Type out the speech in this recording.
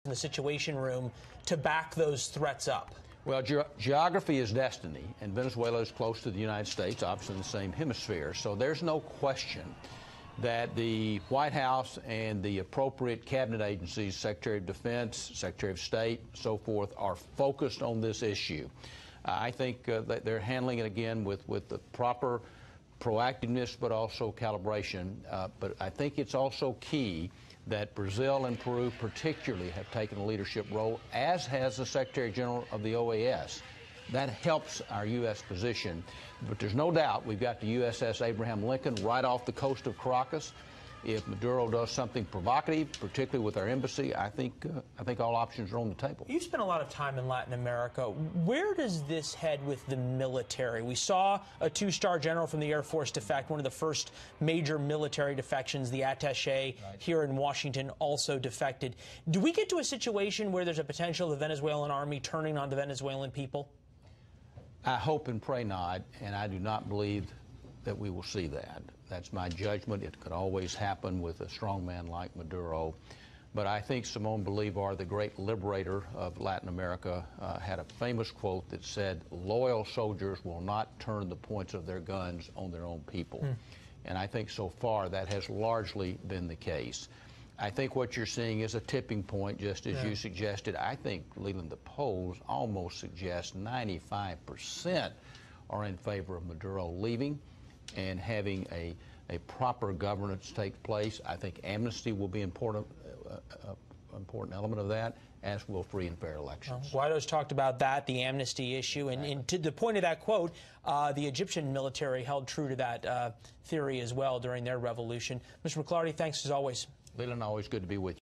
in the Situation Room to back those threats up? Well, geography is destiny, and Venezuela is close to the United States, obviously in the same hemisphere. So there's no question that the White House and the appropriate cabinet agencies, Secretary of Defense, Secretary of State, so forth, are focused on this issue. I think that they're handling it again with the proper proactiveness, but also calibration. But I think it's also key that Brazil and Peru particularly have taken a leadership role, as has the Secretary General of the OAS. That helps our U.S. position. But there's no doubt we've got the USS Abraham Lincoln right off the coast of Caracas. If Maduro does something provocative, particularly with our embassy, I think all options are on the table. You've spent a lot of time in Latin America. Where does this head with the military? We saw a two-star general from the Air Force defect, one of the first major military defections. The attaché here in Washington also defected. Do we get to a situation where there's a potential of the Venezuelan army turning on the Venezuelan people? I hope and pray not, and I do not believe that we will see that. That's my judgment. It could always happen with a strong man like Maduro. But I think Simón Bolívar, the great liberator of Latin America, had a famous quote that said, "Loyal soldiers will not turn the points of their guns on their own people." And I think so far that has largely been the case. I think what you're seeing is a tipping point, just as you suggested. I think, Leland, the polls almost suggest 95% are in favor of Maduro leaving and having a proper governance take place. I think amnesty will be an important element of that, as will free and fair elections. Guaido's talked about that, the amnesty issue, and to the point of that quote, the Egyptian military held true to that theory as well during their revolution. Mr. McLarty, thanks as always. Leland, always good to be with you.